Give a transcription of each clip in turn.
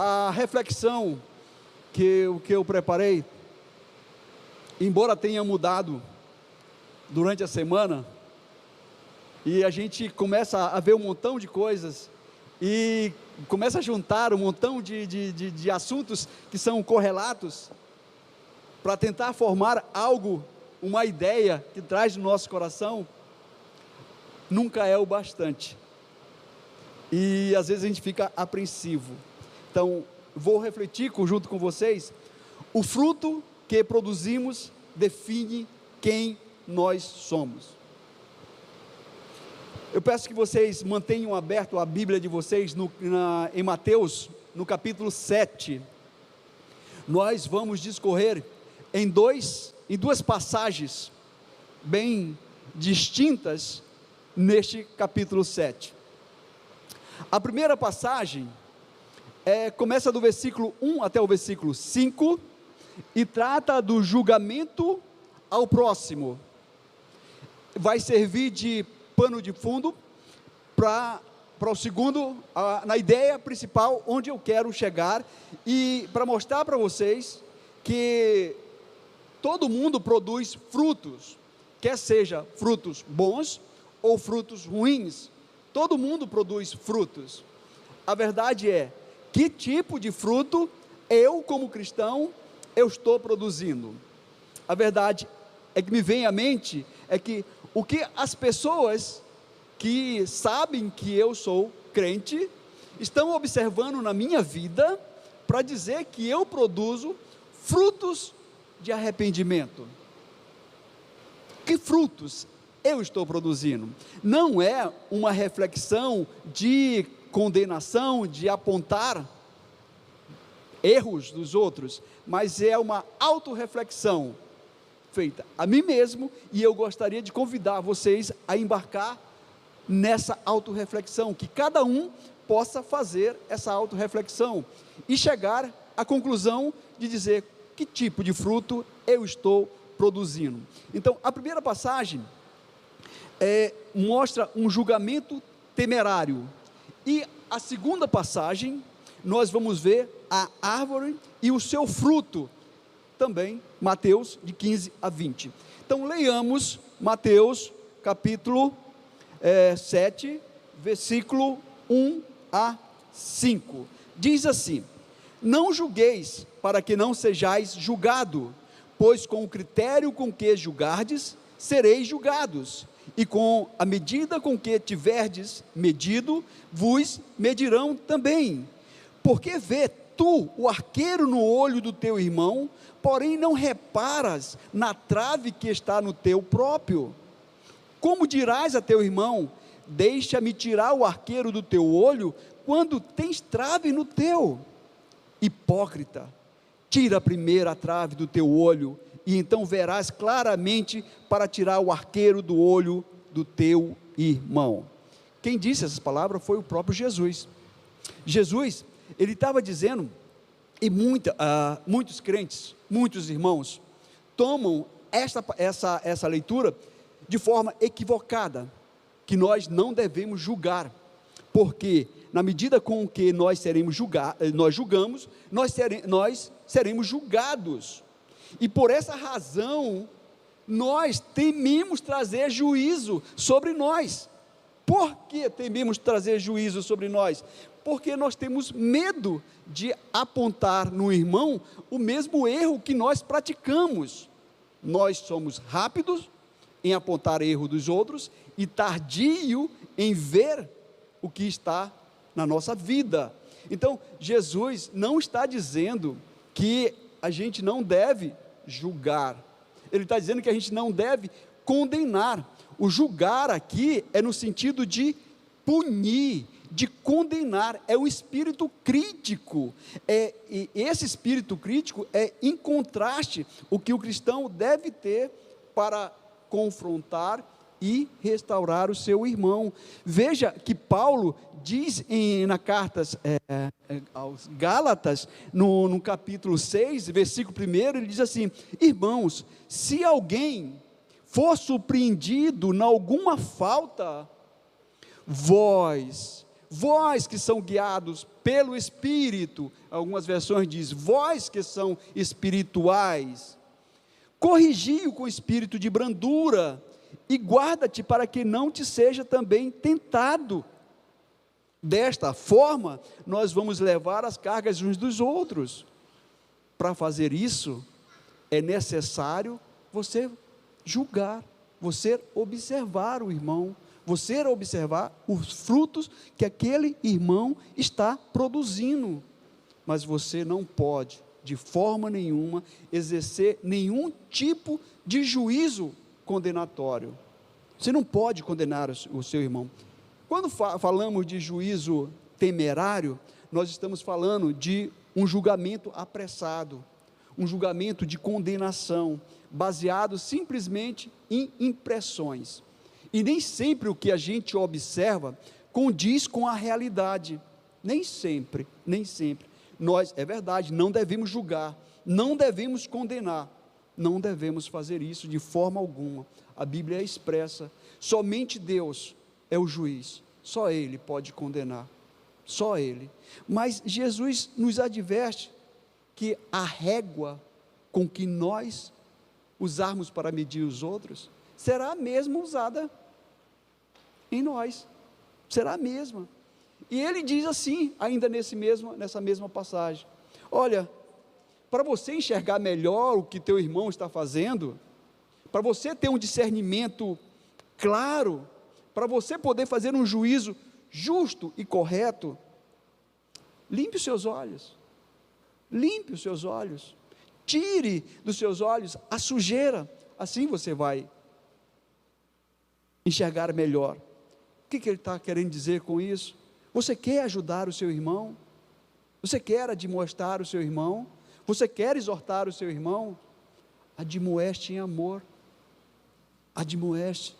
A reflexão que eu preparei, embora tenha mudado durante a semana, e a gente começa a ver um montão de coisas, e começa a juntar um montão de assuntos que são correlatos, para tentar formar algo, uma ideia que traz no nosso coração, nunca é o bastante, e às vezes a gente fica apreensivo. Então, vou refletir junto com vocês, o fruto que produzimos define quem nós somos. Eu peço que vocês mantenham aberto a Bíblia de vocês em Mateus, no capítulo 7, nós vamos discorrer em duas passagens, bem distintas, neste capítulo 7, a primeira passagem, começa do versículo 1 até o versículo 5, e trata do julgamento ao próximo, vai servir de pano de fundo, para o segundo, na ideia principal, onde eu quero chegar, e para mostrar para vocês, que todo mundo produz frutos, quer seja frutos bons, ou frutos ruins, todo mundo produz frutos. A verdade é, que tipo de fruto eu, como cristão, eu estou produzindo? A verdade é que me vem à mente, é que o que as pessoas que sabem que eu sou crente, estão observando na minha vida, para dizer que eu produzo frutos de arrependimento. Que frutos eu estou produzindo? Não é uma reflexão de condenação, de apontar erros dos outros, mas é uma autorreflexão feita a mim mesmo, e eu gostaria de convidar vocês a embarcar nessa autorreflexão, que cada um possa fazer essa autorreflexão, e chegar à conclusão de dizer, que tipo de fruto eu estou produzindo? Então, a primeira passagem, mostra um julgamento temerário, e a segunda passagem, nós vamos ver a árvore e o seu fruto, também, Mateus, de 15 a 20, então leiamos Mateus, capítulo 7, versículo 1 a 5, diz assim: não julgueis, para que não sejais julgado, pois com o critério com que julgardes, sereis julgados, e com a medida com que tiverdes medido, vos medirão também. Porque vê tu o arqueiro no olho do teu irmão, porém não reparas na trave que está no teu próprio? Como dirás a teu irmão, deixa-me tirar o arqueiro do teu olho, quando tens trave no teu? Hipócrita, tira primeiro a trave do teu olho, e então verás claramente para tirar o arqueiro do olho do teu irmão. Quem disse essas palavras foi o próprio Jesus. Jesus, ele estava dizendo, e muitos crentes, muitos irmãos, tomam essa leitura de forma equivocada, que nós não devemos julgar, porque na medida com que nós julgamos, nós seremos julgados, e por essa razão, nós tememos trazer juízo sobre nós. Por que tememos trazer juízo sobre nós? Porque nós temos medo de apontar no irmão o mesmo erro que nós praticamos. Nós somos rápidos em apontar erro dos outros, e tardio em ver o que está na nossa vida. Então, Jesus não está dizendo que a gente não deve julgar, ele está dizendo que a gente não deve condenar. O julgar aqui é no sentido de punir, de condenar, é um espírito crítico, e esse espírito crítico é em contraste o que o cristão deve ter para confrontar e restaurar o seu irmão. Veja que Paulo diz na carta aos Gálatas, no capítulo 6, versículo 1, ele diz assim: irmãos, se alguém for surpreendido em alguma falta, vós vós que são guiados pelo Espírito, algumas versões diz, vós que são espirituais, corrigi-o com espírito de brandura, e guarda-te para que não te seja também tentado. Desta forma, nós vamos levar as cargas uns dos outros. Para fazer isso, é necessário você julgar, você observar o irmão, você observar os frutos que aquele irmão está produzindo. Mas você não pode, de forma nenhuma, exercer nenhum tipo de juízo condenatório. Você não pode condenar o seu irmão. Quando falamos de juízo temerário, nós estamos falando de um julgamento apressado, um julgamento de condenação, baseado simplesmente em impressões. E nem sempre o que a gente observa condiz com a realidade. Nem sempre. Nós, é verdade, não devemos julgar, não devemos condenar, não devemos fazer isso de forma alguma. A Bíblia é expressa, somente Deus é o juiz, só Ele pode condenar, só Ele. Mas Jesus nos adverte que a régua com que nós usarmos para medir os outros, será a mesma usada em nós, será a mesma. E ele diz assim, ainda nessa mesma passagem, olha, para você enxergar melhor o que teu irmão está fazendo, para você ter um discernimento claro, para você poder fazer um juízo justo e correto, limpe os seus olhos, tire dos seus olhos a sujeira, assim você vai enxergar melhor. O que ele está querendo dizer com isso? Você quer ajudar o seu irmão? Você quer admoestar o seu irmão? Você quer exortar o seu irmão? Admoeste em amor, admoeste,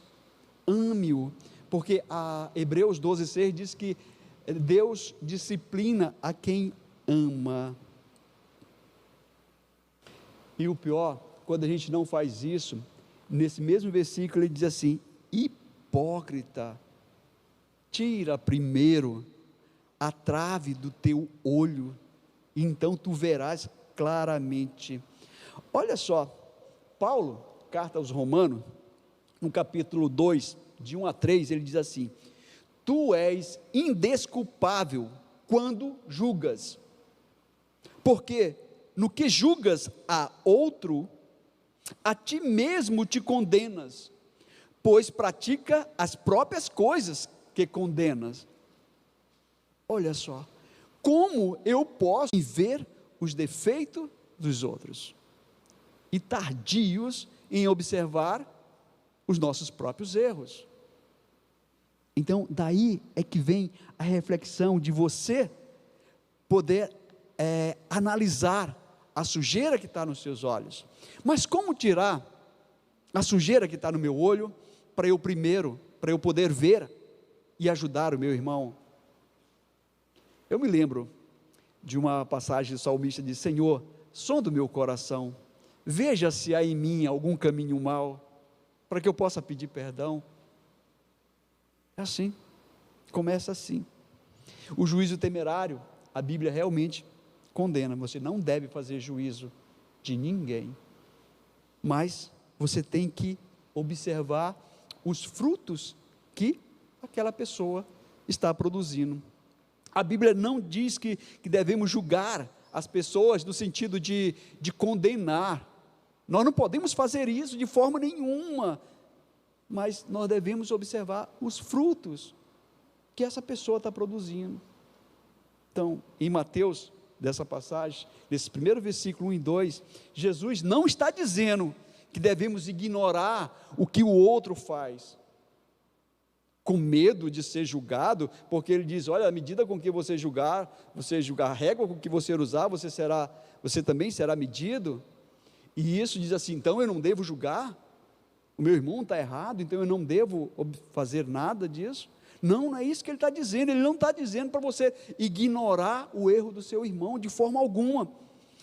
ame-o, porque a Hebreus 12:6 diz que Deus disciplina a quem ama. E o pior, quando a gente não faz isso, nesse mesmo versículo ele diz assim, hipócrita, tira primeiro a trave do teu olho, e então tu verás claramente. Olha só, Paulo, carta aos Romanos, no capítulo 2, de 1 a 3, ele diz assim, tu és indesculpável quando julgas, porque no que julgas a outro, a ti mesmo te condenas, pois pratica as próprias coisas que condenas. Olha só, como eu posso ver os defeitos dos outros e tardios em observar os nossos próprios erros? Então, daí é que vem a reflexão de você poder analisar a sujeira que está nos seus olhos. Mas como tirar a sujeira que está no meu olho, para eu poder ver e ajudar o meu irmão? Eu me lembro de uma passagem do salmista, diz, Senhor, sonda o meu coração, veja se há em mim algum caminho mau, para que eu possa pedir perdão. É assim, começa assim. O juízo temerário, a Bíblia realmente condena, você não deve fazer juízo de ninguém, mas você tem que observar os frutos que aquela pessoa está produzindo. A Bíblia não diz que devemos julgar as pessoas no sentido de condenar, nós não podemos fazer isso de forma nenhuma, mas nós devemos observar os frutos que essa pessoa está produzindo. Então, em Mateus, dessa passagem, nesse primeiro versículo 1 e 2, Jesus não está dizendo que devemos ignorar o que o outro faz, com medo de ser julgado, porque ele diz, olha, à medida com que você julgar, a régua com que você usar, você também será medido, e isso diz assim, então eu não devo julgar, o meu irmão está errado, então eu não devo fazer nada disso. Não é isso que ele está dizendo, ele não está dizendo para você ignorar o erro do seu irmão de forma alguma,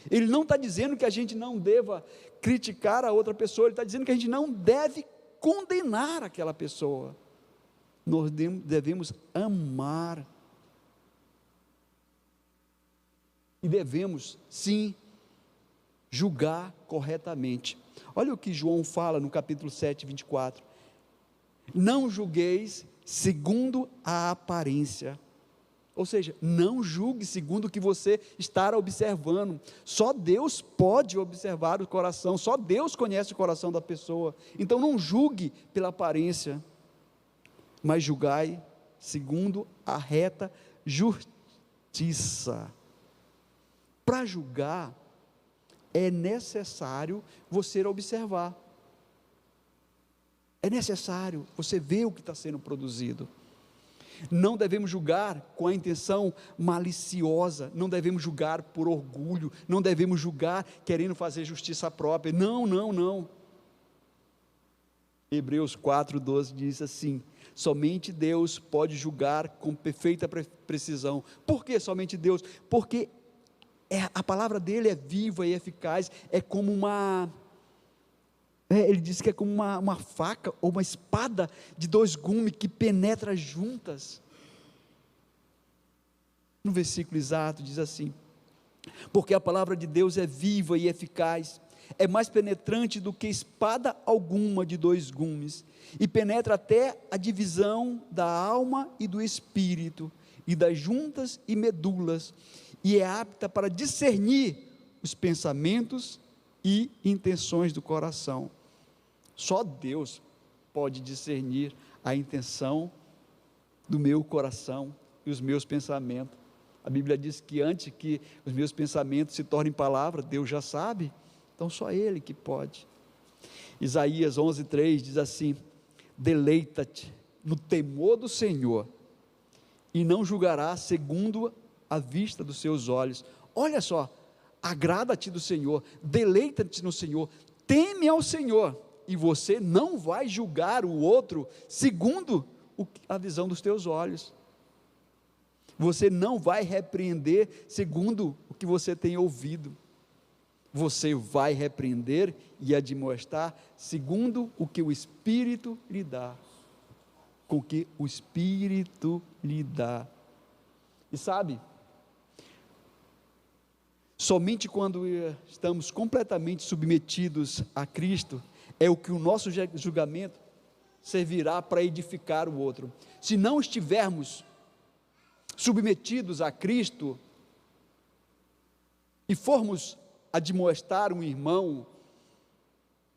ele não está dizendo que a gente não deva criticar a outra pessoa, ele está dizendo que a gente não deve condenar aquela pessoa, nós devemos amar e devemos, sim, julgar corretamente. Olha o que João fala no capítulo 7, 24. Não julgueis segundo a aparência. Ou seja, não julgue segundo o que você está observando. Só Deus pode observar o coração, só Deus conhece o coração da pessoa. Então não julgue pela aparência, mas julgai segundo a reta justiça. Para julgar, é necessário você observar. É necessário você ver o que está sendo produzido. Não devemos julgar com a intenção maliciosa, não devemos julgar por orgulho, não devemos julgar querendo fazer justiça própria. Não, não, não. Hebreus 4:12 diz assim: somente Deus pode julgar com perfeita precisão. Por que somente Deus? Porque a palavra dele é viva e eficaz, é como ele diz que é como uma faca ou uma espada de dois gumes que penetra juntas. No versículo exato diz assim: porque a palavra de Deus é viva e eficaz, é mais penetrante do que espada alguma de dois gumes, e penetra até a divisão da alma e do espírito, e das juntas e medulas, e é apta para discernir os pensamentos e intenções do coração. Só Deus pode discernir a intenção do meu coração e os meus pensamentos. A Bíblia diz que antes que os meus pensamentos se tornem palavra, Deus já sabe, então só Ele que pode. Isaías 11:3 diz assim: deleita-te no temor do Senhor, e não julgarás segundo a vista dos seus olhos. Olha só, agrada-te do Senhor, deleita-te no Senhor, teme ao Senhor, e você não vai julgar o outro segundo a visão dos teus olhos. Você não vai repreender segundo o que você tem ouvido. Você vai repreender e admoestar segundo o que o Espírito lhe dá. Com o que o Espírito lhe dá. E sabe, somente quando estamos completamente submetidos a Cristo, é o que o nosso julgamento servirá para edificar o outro. Se não estivermos submetidos a Cristo, e formos admoestar um irmão,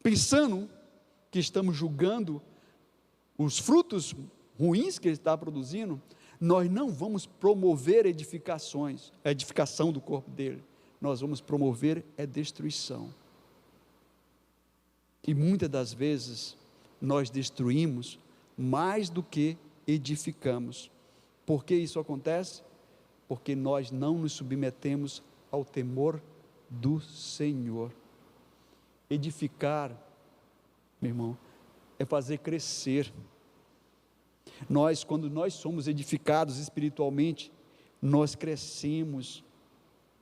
pensando que estamos julgando os frutos ruins que ele está produzindo, nós não vamos promover a edificação do corpo dele, nós vamos promover destruição. E muitas das vezes nós destruímos mais do que edificamos. Por que isso acontece? Porque nós não nos submetemos ao temor do Senhor. Edificar, meu irmão, é fazer crescer. Quando nós somos edificados espiritualmente, nós crescemos,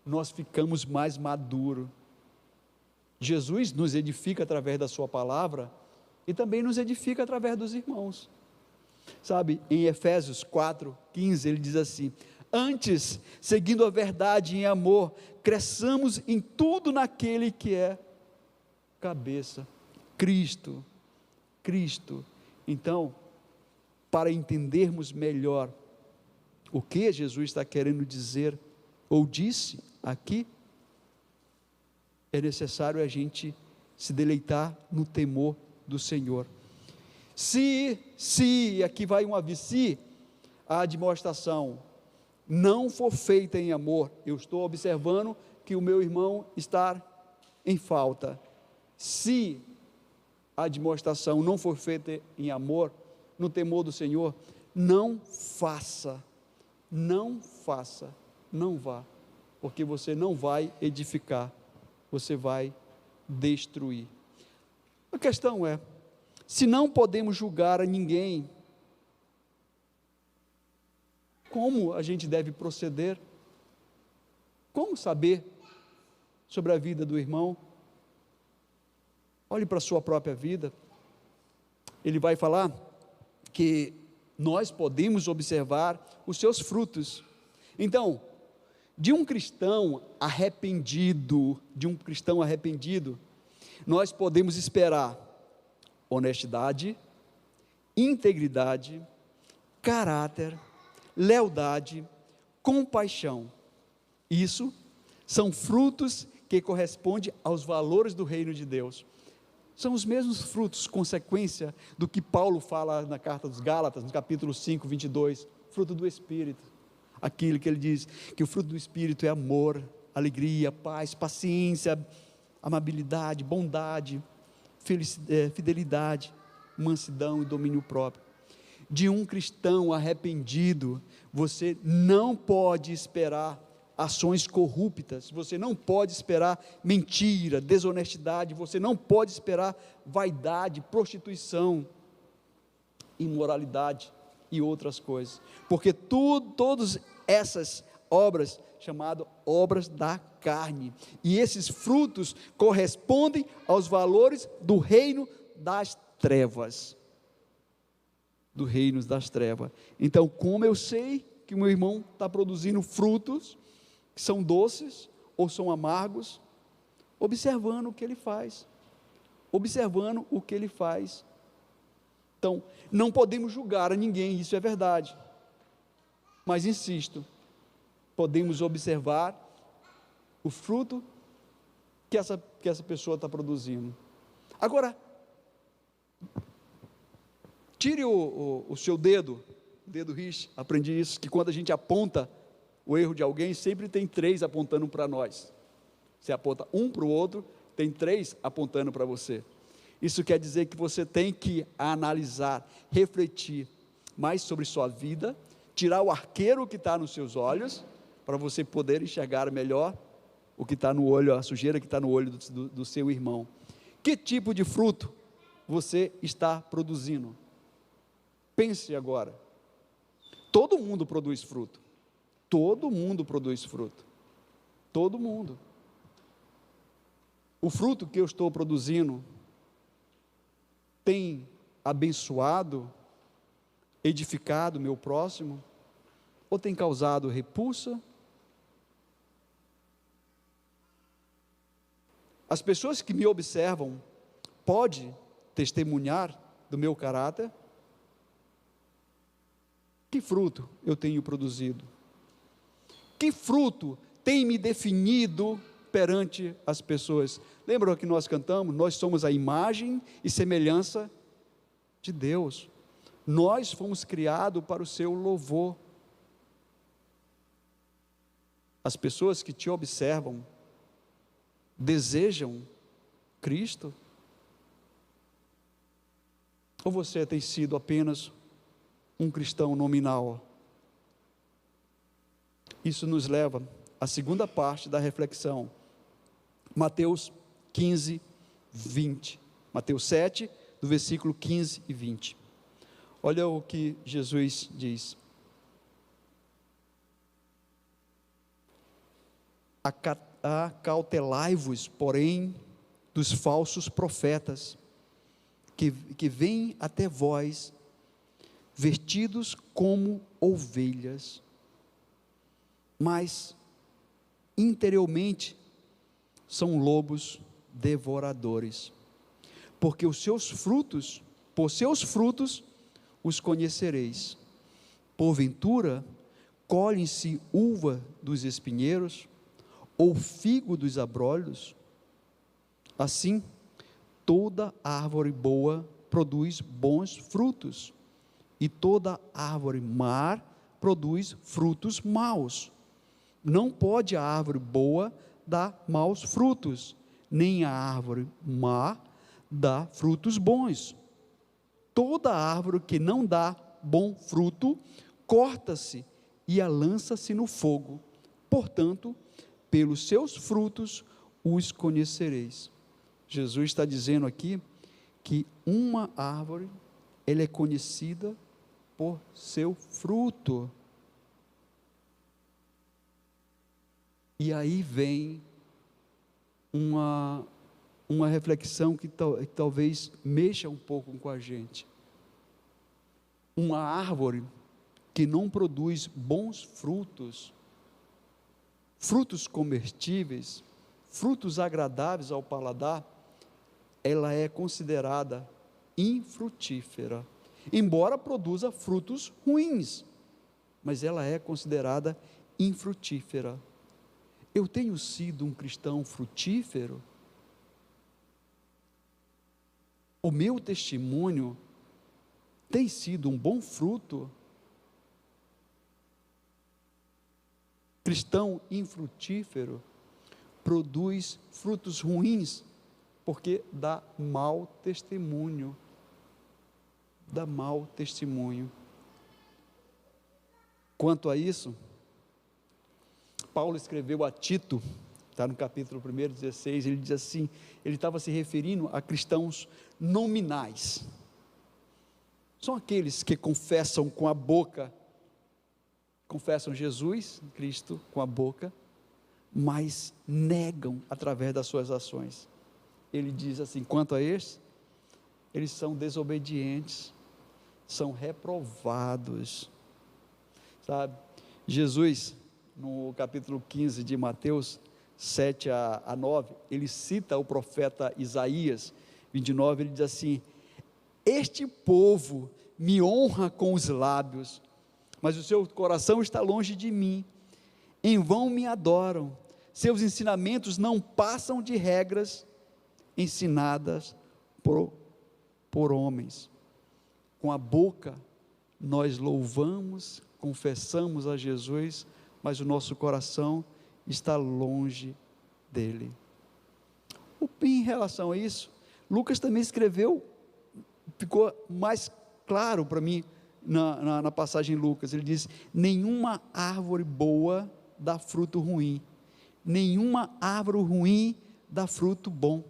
nós ficamos mais maduros. Jesus nos edifica através da sua palavra e também nos edifica através dos irmãos. Sabe, em Efésios 4:15 ele diz assim: antes, seguindo a verdade em amor, cresçamos em tudo naquele que é cabeça, Cristo. Então, para entendermos melhor o que Jesus está querendo dizer, ou disse aqui, é necessário a gente se deleitar no temor do Senhor. Se aqui vai um aviso, se a admoestação não for feita em amor, eu estou observando que o meu irmão está em falta. Se a admoestação não for feita em amor, no temor do Senhor, não faça, não vá, porque você não vai edificar, você vai destruir. A questão é, se não podemos julgar a ninguém, como a gente deve proceder? Como saber sobre a vida do irmão? Olhe para a sua própria vida. Ele vai falar que nós podemos observar os seus frutos. Então, De um cristão arrependido, nós podemos esperar honestidade, integridade, caráter, lealdade, compaixão. Isso são frutos que correspondem aos valores do reino de Deus. São os mesmos frutos, consequência do que Paulo fala na carta dos Gálatas, no capítulo 5, 22, fruto do Espírito. Aquilo que ele diz, que o fruto do Espírito é amor, alegria, paz, paciência, amabilidade, bondade, fidelidade, mansidão e domínio próprio. De um cristão arrependido, você não pode esperar ações corruptas, você não pode esperar mentira, desonestidade, você não pode esperar vaidade, prostituição, imoralidade e outras coisas, porque todas essas obras, chamadas obras da carne, e esses frutos correspondem aos valores do reino das trevas, então como eu sei que o meu irmão está produzindo frutos, que são doces ou são amargos? Observando o que ele faz, então, não podemos julgar a ninguém, isso é verdade, mas insisto, podemos observar o fruto que essa pessoa está produzindo. Agora, tire o seu dedo rixo, aprendi isso, que quando a gente aponta o erro de alguém, sempre tem 3 apontando para nós, você aponta um para o outro, tem 3 apontando para você. Isso quer dizer que você tem que analisar, refletir mais sobre sua vida, tirar o arqueiro que está nos seus olhos, para você poder enxergar melhor o que está no olho, a sujeira que está no olho do seu irmão. Que tipo de fruto você está produzindo? Pense agora. Todo mundo produz fruto. Todo mundo. O fruto que eu estou produzindo tem abençoado, edificado o meu próximo, ou tem causado repulsa? As pessoas que me observam podem testemunhar do meu caráter? Que fruto eu tenho produzido? Que fruto tem me definido perante as pessoas? Lembram que nós cantamos? Nós somos a imagem e semelhança de Deus. Nós fomos criados para o seu louvor. As pessoas que te observam desejam Cristo? Ou você tem sido apenas um cristão nominal? Isso nos leva à segunda parte da reflexão, Mateus 15, 20, Mateus 7, do versículo 15 e 20, olha o que Jesus diz: acautelai-vos, porém, dos falsos profetas, que vêm até vós, vestidos como ovelhas, mas interiormente são lobos devoradores. Porque por seus frutos os conhecereis. Porventura, colhem-se uva dos espinheiros, ou figo dos abrolhos? Assim, toda árvore boa produz bons frutos, e toda árvore má produz frutos maus. Não pode a árvore boa dar maus frutos, nem a árvore má dar frutos bons. Toda árvore que não dá bom fruto, corta-se e a lança-se no fogo. Portanto, pelos seus frutos os conhecereis. Jesus está dizendo aqui que uma árvore, ela é conhecida por seu fruto. E aí vem uma reflexão que talvez mexa um pouco com a gente. Uma árvore que não produz bons frutos, frutos comestíveis, frutos agradáveis ao paladar, ela é considerada infrutífera, embora produza frutos ruins, mas ela é considerada infrutífera. Eu tenho sido um cristão frutífero? O meu testemunho tem sido um bom fruto? Cristão infrutífero produz frutos ruins, porque dá mau testemunho. Dá mau testemunho. Quanto a isso, Paulo escreveu a Tito, está no capítulo 1, 16, ele diz assim, ele estava se referindo a cristãos nominais, são aqueles que confessam com a boca, confessam Jesus, Cristo, com a boca, mas negam através das suas ações. Ele diz assim, quanto a estes, eles são desobedientes, são reprovados, sabe? Jesus, no capítulo 15 de Mateus, 7 a 9, ele cita o profeta Isaías, 29, ele diz assim, este povo me honra com os lábios, mas o seu coração está longe de mim, em vão me adoram, seus ensinamentos não passam de regras ensinadas por homens. Com a boca nós louvamos, confessamos a Jesus, mas o nosso coração está longe dele. Em relação a isso, Lucas também escreveu, ficou mais claro para mim na passagem de Lucas, ele diz, nenhuma árvore boa dá fruto ruim, nenhuma árvore ruim dá fruto bom,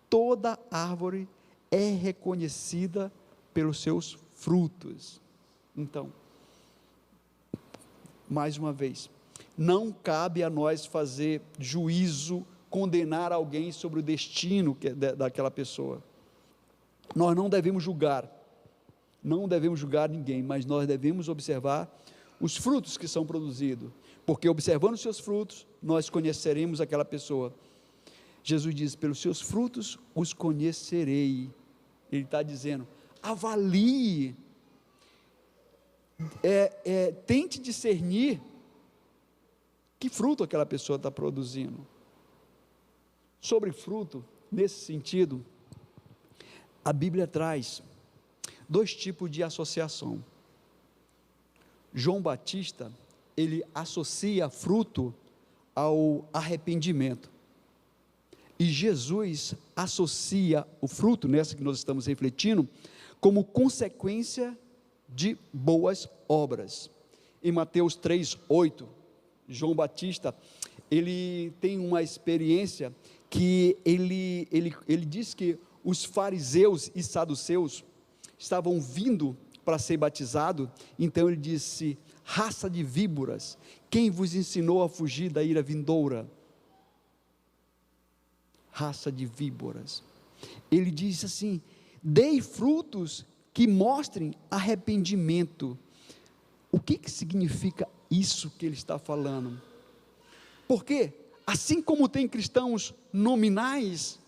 toda árvore é reconhecida pelos seus frutos. Então, mais uma vez, não cabe a nós fazer juízo, condenar alguém sobre o destino daquela pessoa. Nós não devemos julgar ninguém, mas nós devemos observar os frutos que são produzidos, porque observando os seus frutos, nós conheceremos aquela pessoa. Jesus diz, pelos seus frutos os conhecerei. Ele está dizendo, avalie, tente discernir que fruto aquela pessoa está produzindo. Sobre fruto, nesse sentido, a Bíblia traz 2 tipos de associação. João Batista, ele associa fruto ao arrependimento, e Jesus associa o fruto, nessa que nós estamos refletindo, como consequência de boas obras. Em Mateus 3:8, João Batista, ele tem uma experiência que ele diz que os fariseus e saduceus estavam vindo para ser batizado, então ele disse, raça de víboras, quem vos ensinou a fugir da ira vindoura? Raça de víboras. Ele diz assim, dei frutos que mostrem arrependimento. O que significa isso que ele está falando? Porque, assim como tem cristãos nominais,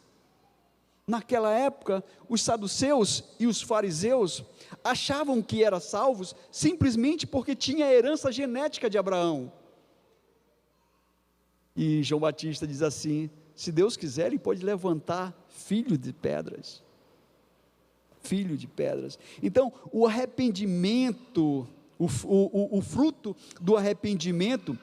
naquela época, os saduceus e os fariseus achavam que eram salvos simplesmente porque tinha a herança genética de Abraão. E João Batista diz assim, se Deus quiser, Ele pode levantar filho de pedras. Filho de pedras. Então, o arrependimento, o fruto do arrependimento,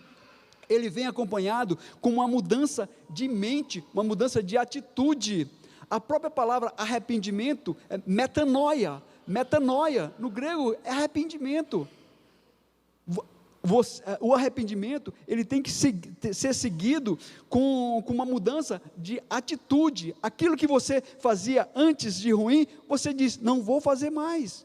ele vem acompanhado com uma mudança de mente, uma mudança de atitude. A própria palavra arrependimento é metanoia. Metanoia, no grego, é arrependimento. O arrependimento, ele tem que ser seguido com uma mudança de atitude. Aquilo que você fazia antes de ruim, você diz, não vou fazer mais.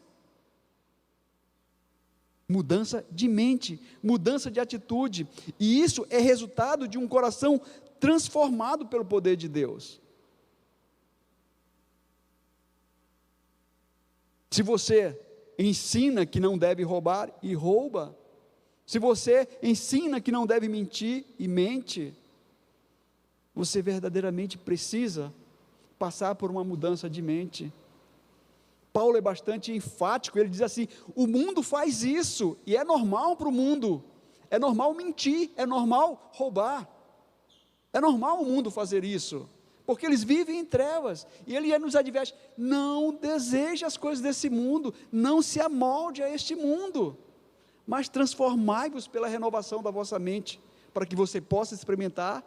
Mudança de mente, mudança de atitude, e isso é resultado de um coração transformado pelo poder de Deus. Se você ensina que não deve roubar e rouba, Se você ensina que não deve mentir e mente, você verdadeiramente precisa passar por uma mudança de mente. Paulo é bastante enfático, ele diz assim: o mundo faz isso, e é normal para o mundo, é normal mentir, é normal roubar, é normal o mundo fazer isso, porque eles vivem em trevas, e ele nos adverte: não deseje as coisas desse mundo, não se amolde a este mundo, mas transformai-vos pela renovação da vossa mente, para que você possa experimentar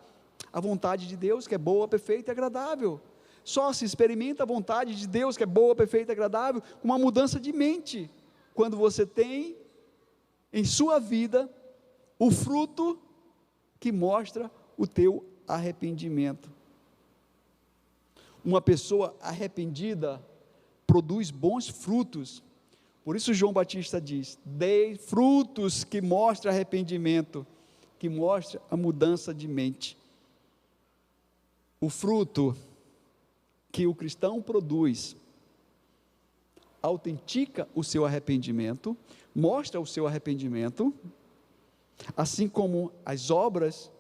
a vontade de Deus, que é boa, perfeita e agradável. Só se experimenta a vontade de Deus, que é boa, perfeita e agradável, com uma mudança de mente, quando você tem em sua vida o fruto que mostra o teu arrependimento. Uma pessoa arrependida produz bons frutos. Por isso João Batista diz: dei frutos que mostram arrependimento, que mostra a mudança de mente. O fruto que o cristão produz autentica o seu arrependimento, mostra o seu arrependimento, assim como as obras,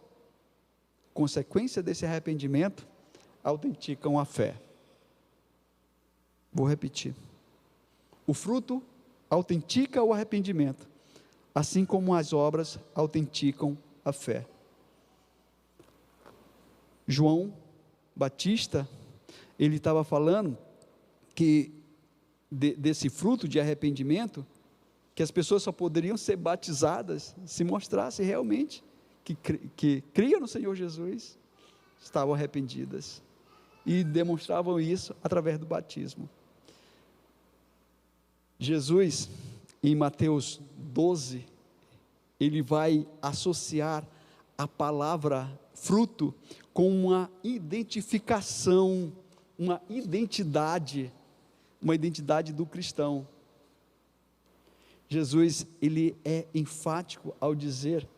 consequência desse arrependimento, autenticam a fé. Vou repetir: o fruto autentica o arrependimento, assim como as obras autenticam a fé. João Batista, ele estava falando que desse fruto de arrependimento, que as pessoas só poderiam ser batizadas se mostrassem realmente que criam no Senhor Jesus, estavam arrependidas, e demonstravam isso através do batismo. Jesus, em Mateus 12, ele vai associar a palavra fruto com uma identificação, uma identidade do cristão. Jesus, ele é enfático ao dizer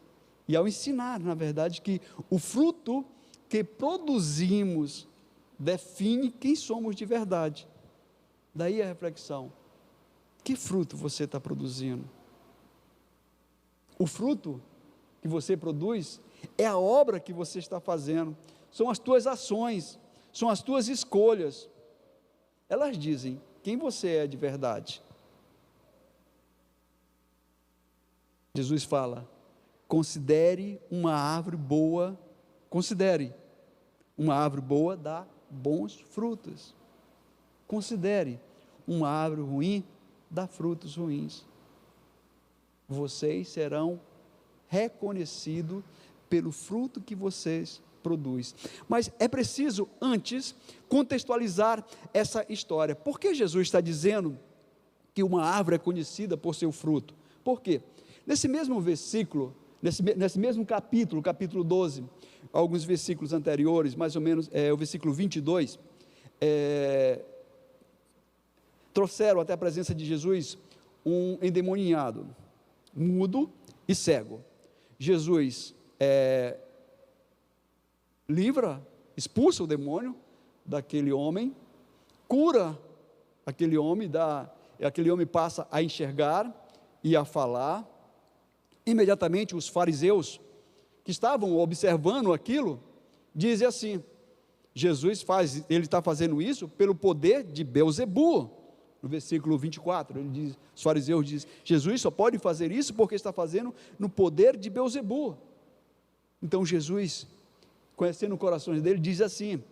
e ao ensinar, na verdade, que o fruto que produzimos define quem somos de verdade. Daí a reflexão: que fruto você está produzindo? O fruto que você produz é a obra que você está fazendo, são as tuas ações, são as tuas escolhas. Elas dizem quem você é de verdade. Jesus fala: considere uma árvore boa dá bons frutos. Considere uma árvore ruim, dá frutos ruins. Vocês serão reconhecidos pelo fruto que vocês produzem. Mas é preciso antes contextualizar essa história. Por que Jesus está dizendo que uma árvore é conhecida por seu fruto? Por quê? Nesse mesmo versículo, nesse mesmo capítulo 12, alguns versículos anteriores, mais ou menos, o versículo 22, trouxeram até a presença de Jesus um endemoniado, mudo e cego. Jesus expulsa o demônio daquele homem, cura aquele homem, aquele homem passa a enxergar e a falar. Imediatamente os fariseus que estavam observando aquilo, dizem assim: ele está fazendo isso pelo poder de Beelzebu. No versículo 24, os fariseus dizem: Jesus só pode fazer isso porque está fazendo no poder de Beelzebu. Então Jesus, conhecendo o coração dele, diz assim: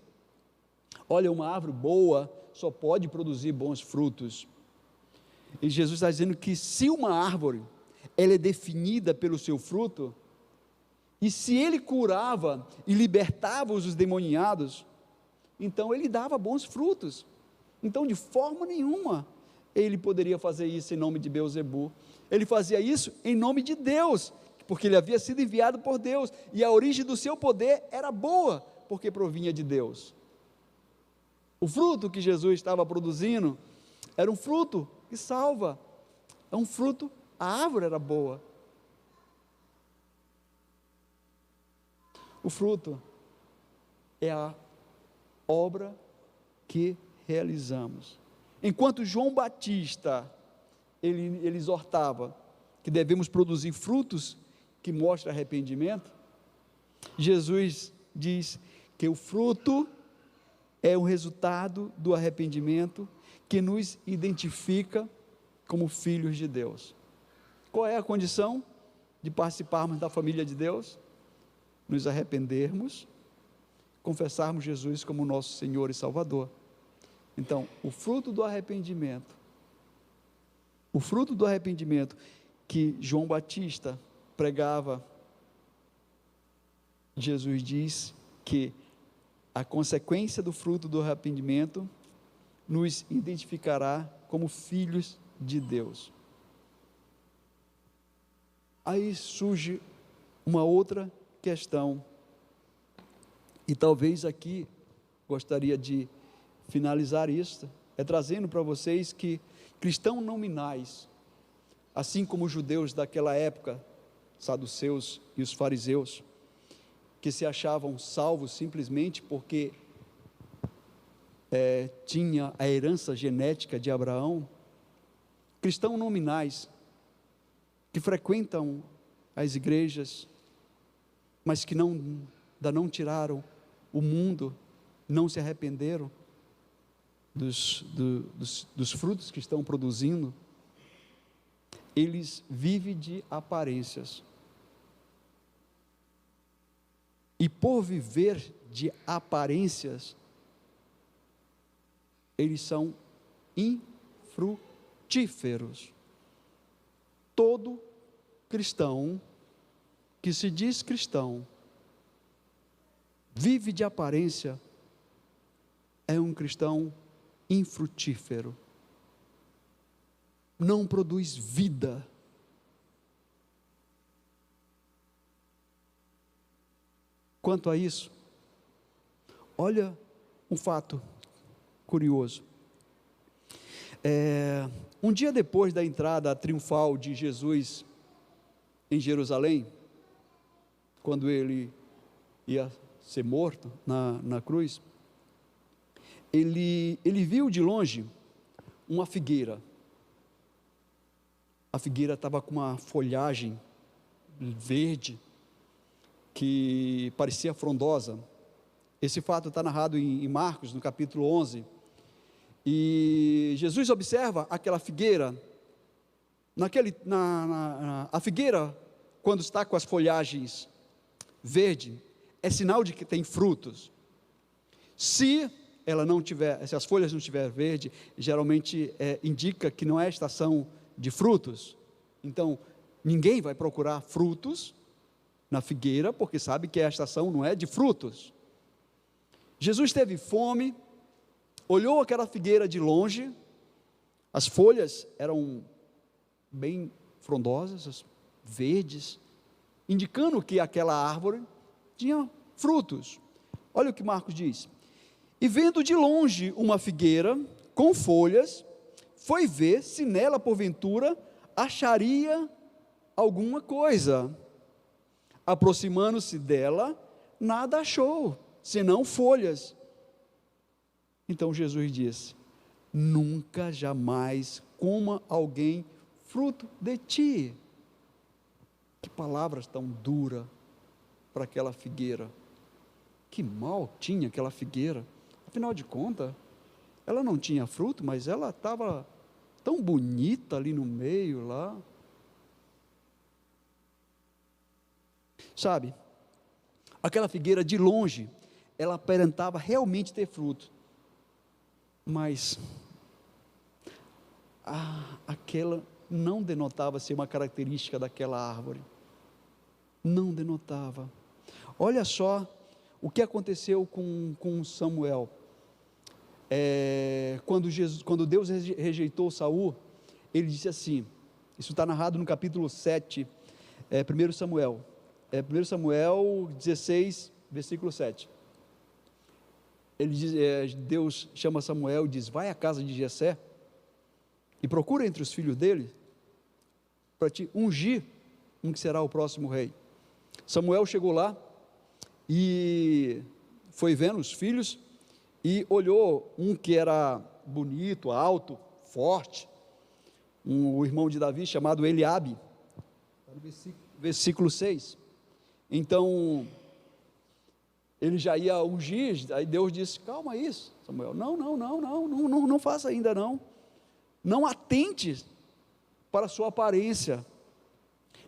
olha, uma árvore boa só pode produzir bons frutos. E Jesus está dizendo que se uma árvore, ela é definida pelo seu fruto, e se ele curava e libertava os endemoniados, então ele dava bons frutos. Então, de forma nenhuma, ele poderia fazer isso em nome de Beelzebu. Ele fazia isso em nome de Deus, porque ele havia sido enviado por Deus, e a origem do seu poder era boa, porque provinha de Deus. O fruto que Jesus estava produzindo era um fruto que salva, é um fruto, a árvore era boa. O fruto é a obra que realizamos. Enquanto João Batista, ele exortava que devemos produzir frutos que mostra arrependimento? Jesus diz que o fruto é o resultado do arrependimento que nos identifica como filhos de Deus. Qual é a condição de participarmos da família de Deus? Nos arrependermos, confessarmos Jesus como nosso Senhor e Salvador. Então, o fruto do arrependimento que João Batista pregava, Jesus diz que a consequência do fruto do arrependimento nos identificará como filhos de Deus. Aí surge uma outra questão, e talvez aqui gostaria de finalizar isso, trazendo para vocês que cristãos nominais, assim como os judeus daquela época, saduceus e os fariseus, que se achavam salvos simplesmente porque tinha a herança genética de Abraão, cristãos nominais, que frequentam as igrejas, mas que ainda não tiraram o mundo, não se arrependeram dos frutos que estão produzindo, eles vivem de aparências, e por viver de aparências, eles são infrutíferos. Todo cristão que se diz cristão, vive de aparência, é um cristão infrutífero, não produz vida. Quanto a isso, olha um fato curioso. Um dia depois da entrada triunfal de Jesus em Jerusalém, quando ele ia ser morto na cruz, ele viu de longe uma figueira. A figueira estava com uma folhagem verde, que parecia frondosa. Esse fato está narrado em Marcos, no capítulo 11, e Jesus observa aquela figueira, a figueira, quando está com as folhagens verde, é sinal de que tem frutos. Se as folhas não tiver verde, geralmente indica que não é estação de frutos. Então, ninguém vai procurar frutos na figueira, porque sabe que a estação não é de frutos. Jesus teve fome, olhou aquela figueira de longe, as folhas eram bem frondosas, verdes, indicando que aquela árvore tinha frutos. Olha o que Marcos diz: e vendo de longe uma figueira com folhas, foi ver se nela porventura acharia alguma coisa. Aproximando-se dela, nada achou, senão folhas. Então Jesus disse: nunca jamais coma alguém fruto de ti. Que palavras tão duras para aquela figueira. Que mal tinha aquela figueira. Afinal de contas, ela não tinha fruto, mas ela estava tão bonita ali no meio, lá. Sabe, aquela figueira de longe, ela aparentava realmente ter fruto, mas aquela não denotava ser uma característica daquela árvore, não denotava. Olha só o que aconteceu com Samuel, quando Deus rejeitou Saul, ele disse assim, isso está narrado no capítulo 7, 1 Samuel, 1 Samuel 16, versículo 7, ele diz, Deus chama Samuel e diz: vai à casa de Jessé, e procura entre os filhos dele, para te ungir um que será o próximo rei. Samuel chegou lá, e foi vendo os filhos, e olhou um que era bonito, alto, forte, o irmão de Davi, chamado Eliabe, versículo 6. Então, ele já ia ungir, aí Deus disse: calma aí, Samuel, não faça ainda não. Não atente para a sua aparência,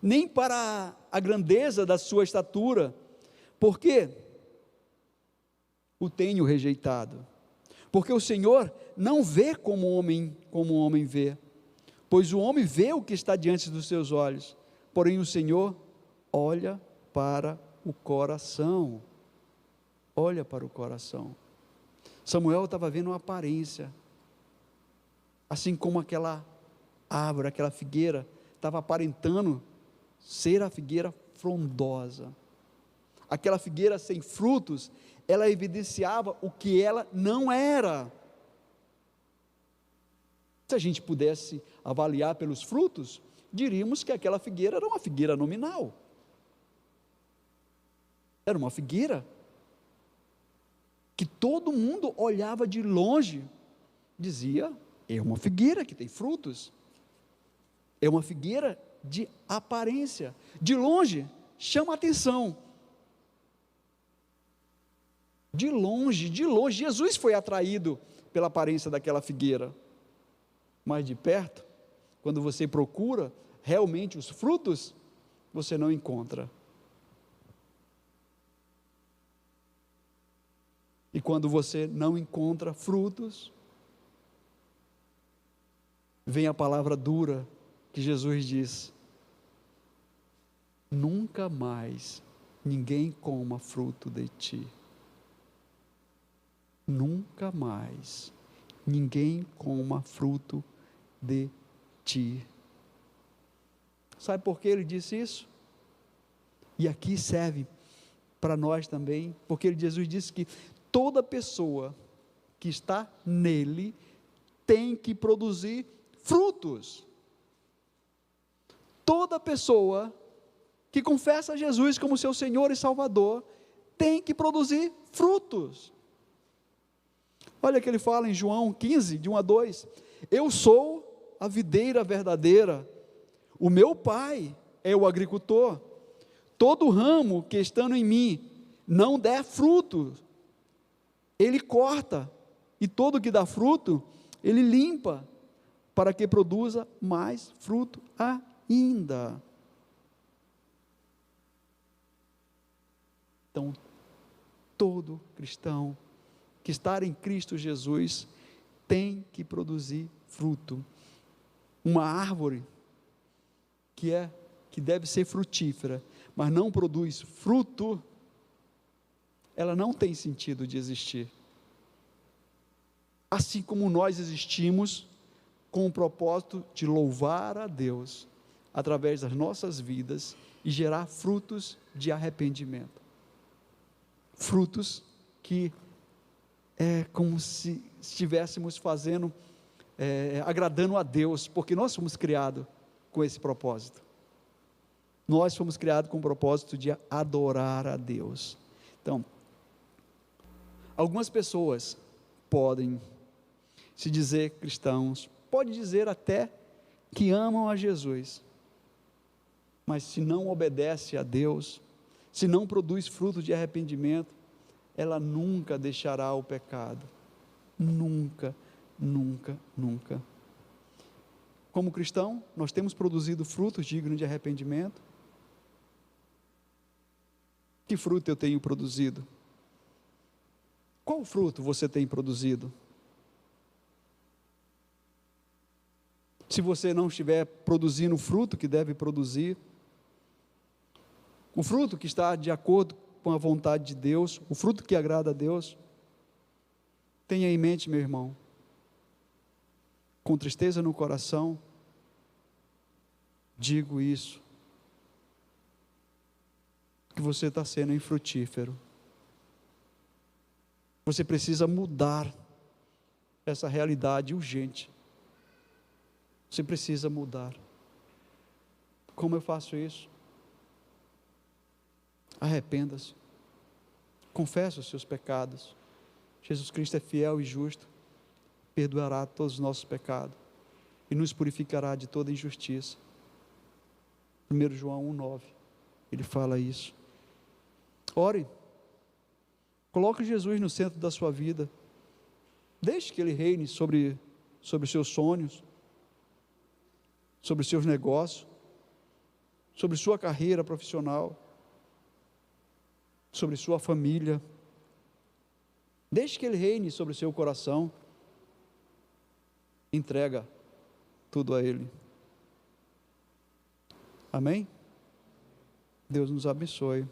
nem para a grandeza da sua estatura, porque o tenho rejeitado. Porque o Senhor não vê como o homem vê, pois o homem vê o que está diante dos seus olhos, porém o Senhor olha para o coração. Olha para o coração. Samuel estava vendo uma aparência, assim como aquela árvore, aquela figueira, estava aparentando ser a figueira frondosa. Aquela figueira sem frutos, ela evidenciava o que ela não era. Se a gente pudesse avaliar pelos frutos, diríamos que aquela figueira era uma figueira nominal. Era uma figueira que todo mundo olhava de longe, dizia: é uma figueira que tem frutos, é uma figueira de aparência, de longe chama atenção, de longe, Jesus foi atraído pela aparência daquela figueira, mas de perto, quando você procura realmente os frutos, você não encontra. E quando você não encontra frutos, vem a palavra dura que Jesus diz: nunca mais ninguém coma fruto de ti. Nunca mais ninguém coma fruto de ti. Sabe por que ele disse isso? E aqui serve para nós também, porque Jesus disse que toda pessoa que está nele tem que produzir frutos. Toda pessoa que confessa Jesus como seu Senhor e Salvador tem que produzir frutos. Olha o que ele fala em João 15, de 1 a 2: eu sou a videira verdadeira, o meu pai é o agricultor. Todo ramo que estando em mim não der fruto, ele corta, e todo que dá fruto, ele limpa, para que produza mais fruto ainda. Então, todo cristão que está em Cristo Jesus tem que produzir fruto. Uma árvore que deve ser frutífera, mas não produz fruto, ela não tem sentido de existir. Assim como nós existimos com o propósito de louvar a Deus através das nossas vidas e gerar frutos de arrependimento. Frutos que é como se estivéssemos fazendo, agradando a Deus, porque nós fomos criados com esse propósito. Nós fomos criados com o propósito de adorar a Deus. Então, algumas pessoas podem se dizer cristãos, pode dizer até que amam a Jesus, mas se não obedece a Deus, se não produz fruto de arrependimento, ela nunca deixará o pecado. Nunca, nunca, nunca. Como cristão, nós temos produzido frutos dignos de arrependimento. Que fruto eu tenho produzido? Qual fruto você tem produzido? Se você não estiver produzindo o fruto que deve produzir, o fruto que está de acordo com a vontade de Deus, o fruto que agrada a Deus, tenha em mente, meu irmão, com tristeza no coração, digo isso, que você está sendo infrutífero. Você precisa mudar essa realidade urgente. Você precisa mudar. Como eu faço isso? Arrependa-se, confesse os seus pecados. Jesus Cristo é fiel e justo, perdoará todos os nossos pecados e nos purificará de toda injustiça. 1 João 1,9. Ele fala isso. Ore. Coloque Jesus no centro da sua vida. Deixe que Ele reine sobre os seus sonhos, sobre os seus negócios, sobre sua carreira profissional, sobre sua família. Deixe que Ele reine sobre o seu coração. Entrega tudo a Ele. Amém? Deus nos abençoe.